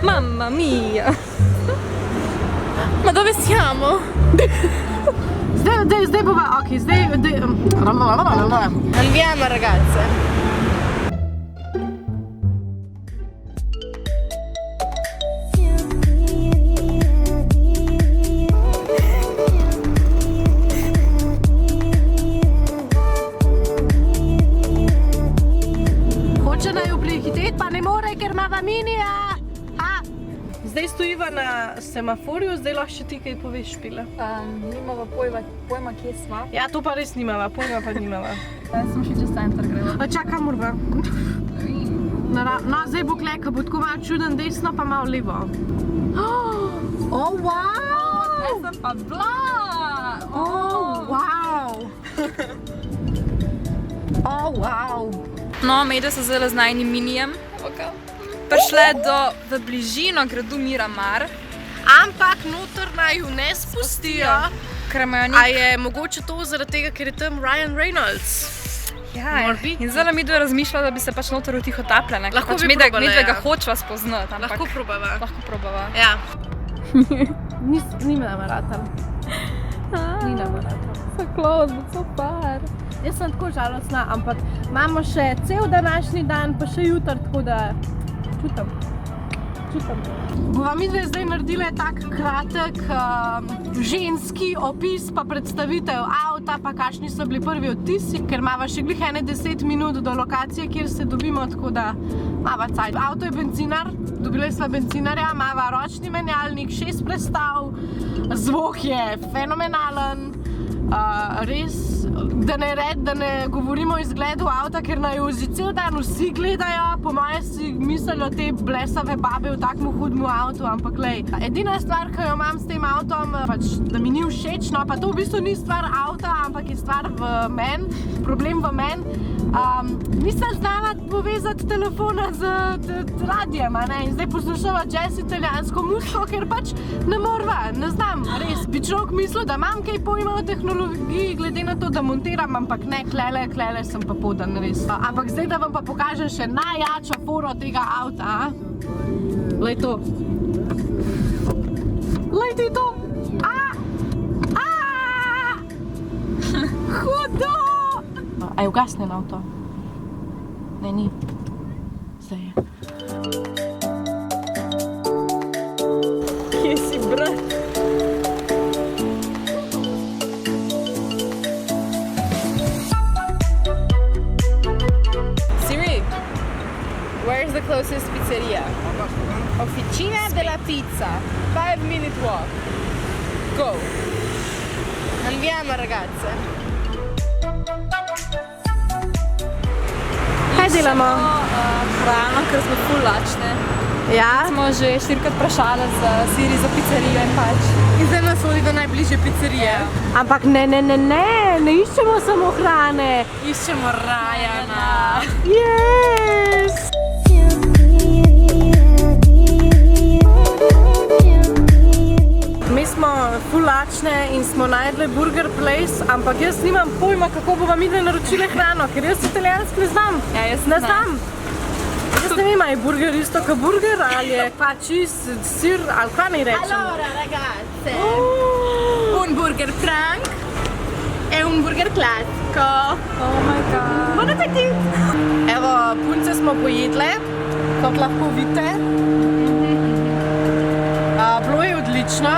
Mamma mia! Ma dove siamo? Zdaj bova, ok, Andiamo ragazze. Hoče naj prehiteti, pa ne more, ker imava minija. Zdaj stojiva na semaforju, zdaj lahko še ti kaj poveš, Špila. Nimava pojma, kje sva. Ja, to pa res nimava, pojma pa nimava. Sem še čez center greva. Čakaj, morba. No, zdaj bo klej, ko bo tako malo čuden desno, pa malo levo. Oh, wow! Zdaj sem pa bila! Oh, wow! Oh, wow! No, Mejda se zdaj z najnim minijem. Prišle v bližino gradu Miramar. Ampak noter naj ju ne spustijo. A je mogoče to zaradi tega, ker je tam Ryan Reynolds? Ja, in zdaj mi dve razmišlja, da bi se pač noter vtihotapljala. Lahko bi probala, ja. Medvega hočva spoznati. Lahko probava. Lahko probava. Ja. Ni nama ratal. Ni nama ratal. So close, but so far. Jaz sem tako žalostna, ampak imamo še cel današnji dan, pa še jutr, tako da čutam. Bova midve zdaj naredile tak kratek ženski opis pa predstavitev avta, pa kakšni so bili prvi odtisi, ker imava še glih 10 minut do lokacije, kjer se dobimo, tako da imava cajt. Avto je benzinar, dobile sva benzinarja, imava ročni menjalnik, 6 prestav, zvok je fenomenalen. Res, da ne govorimo o izgledu avta, ker naj jo že cel dan vsi gledajo, po moje si mislijo te blesave babe v takmu hudmu avtu, ampak glej, edina stvar, ki jo imam s tem avtom, pač, da mi ni všeč, no, pa to v bistvu ni stvar avta, ampak je stvar v meni, problem v meni. Nisem znala povezati telefona z radijem, in zdaj poslušava jazz italijansko muziko, ker pač ne morva, ne znam, res. Bi človek mislil, da imam kaj pojma o tehnologiji, glede na to, da montiram, ampak ne, klele sem pa podan, res. Ampak zdaj, da vam pa pokažem še najjačo foro tega avta, Lej to. Lej to. Hudo! A je ugasnjen avto? Ne, ni. Zdaj je. Kje si, brat? Siri, where's the closest pizzeria? Officina della Pizza. 5-minute walk. Go. Andiamo, ragazze. Kaj delamo? Hrano, ker smo ful lačne. Ja? Smo že 4-krat vprašali za Siri za pizzerijo in pač. In zdaj nas vodi do najbližje pizzerije. Ampak ne iščemo samo hrane. Iščemo Ryana. Yes! Mi smo ful lačne in smo najdli Burger Place, ampak jaz nimam pojma, kako bova midve naročile hrano, ker jaz italijansko ne znam. Ja, jaz ne znam. Jaz ne vem, je burger isto kot burger, ali je pa čist sir, ali kaj naj rečem. Allora, ragazze, un burger frank e un burger classico. Oh my god. Buon appetit! Evo, punce smo pojedle, kot lahko vidite. Bilo je odlično.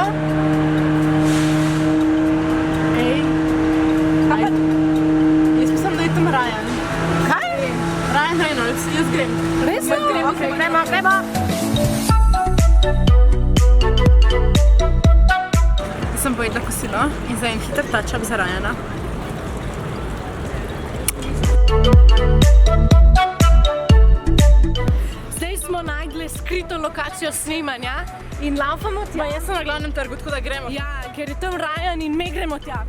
Jaz mislim, da je tam Ryan. Kaj? Ryan Reynolds, jaz grem. Res? Ok, gremo. Sem pojedla kosilo in zdaj en hiter touch-up za Ryana. Zdaj smo najdli skrito lokacijo snemanja in laufamo tja. Jaz sem na glavnem trgu, tako da gremo. Ja, ker je tam Ryan in me gremo tja.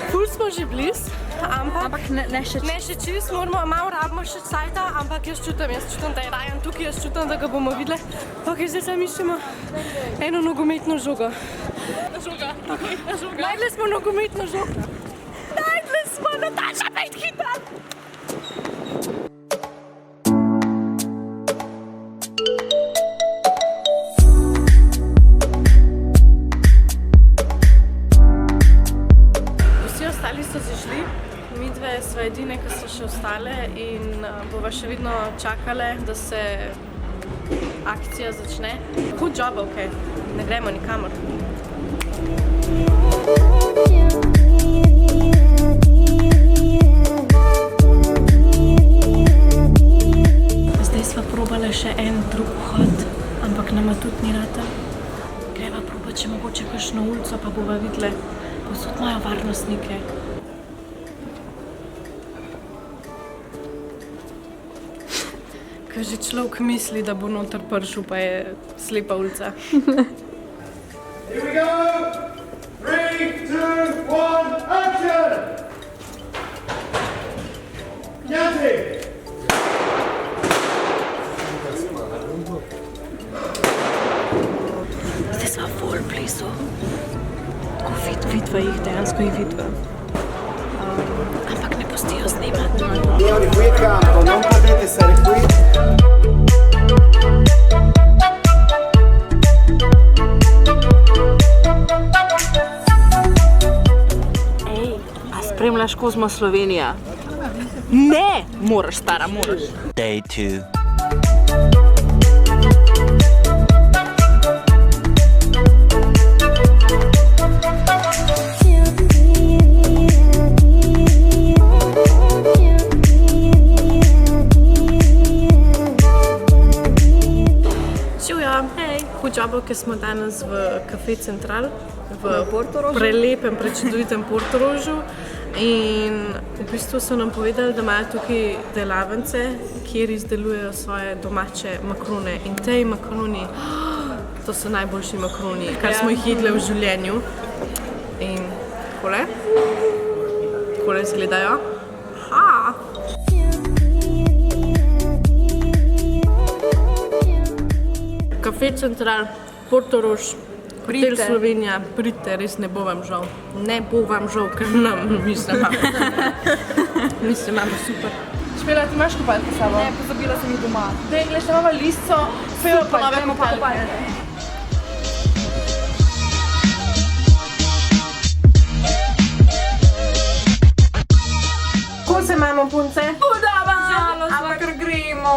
Ful smo že bliz, ampak ne še ne še čist, malo rabimo še cajta, ampak jaz čutim, da je Ryan tukaj, jaz čutim, da ga bomo videli. Ok, zdaj tam iščemo eno nogometno žogo. Najdli smo nogometno žogo. Najdli smo, Nataša, pejt hitra! še vedno čakale, da se akcija začne. Hud job, ok, ne gremo nikamor. Zdaj sva probala še en drug vhod, ampak nama tudi ni rata. Greva probat, če mogoče kakšno ulico, pa bova videla, povsod imajo varnostnike. Kaj že človek misli, da bo noter prišel, pa je slepa ulica. Here we go! 3, 2, 1, action! Jazzy! Zdaj sva ful blizu. Tako vidva jih, dejansko jih vidva. Ampak ne pustijo snimati. Io di qui il campo, non potete stare qui. Spremljaš Kozmo Slovenija? Ne! Moraš, stara, moraš. Day 2. Čuja, hej! Hujabo, ki smo danes v Café Central, v prelepem, prečudovitem Portorožu. In v bistvu so nam povedali, da imajo tukaj delavnice, kjer izdelujejo svoje domače makarone. In tej makaroni, to so najboljši makaroni, kar smo jih jedli v življenju. In takole izgledajo. Café Central, Portorož, Hotel Slovenija, pridite, res ne bo vam žal. Ne bo vam žal, ker nam mislim, imamo super. Špela, ti imaš kopalke s sabo? Ne, pozabila sem jih doma. Daj, glej, še imamo listo, pejmo pa nove kopalke. Kako se imamo, punce? Ampak ker gremo.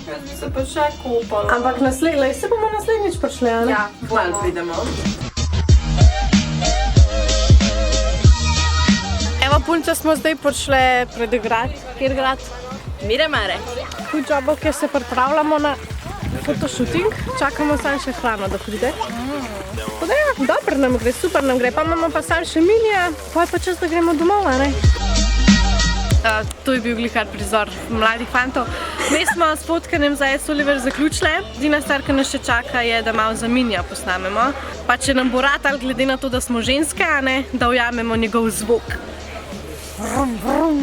Jaz bi se pa še kupala. Ampak se bomo naslednjič prišli, a ne? Ja, malo pridemo. Evo, punce, smo zdaj prišli pred grad. Kjer grad? Miramare. Hud jobo, kjer se pripravljamo na fotoshooting. Čakamo samo še hrano, da pride. Dobro nam gre, super nam gre. Pa imamo pa samo še milije, pa je pa čas, da gremo domov, a ne? To je bil glihar prizor mladih fantov. Mi smo s potkanjem za S. Oliver zaključile. Edina stvar, ki nas še čaka, je, da malo za Minija posnamemo. Pa če nam bo ratal, glede na to, da smo ženske, a ne, da ujamemo njegov zvok. Vrum, vrum.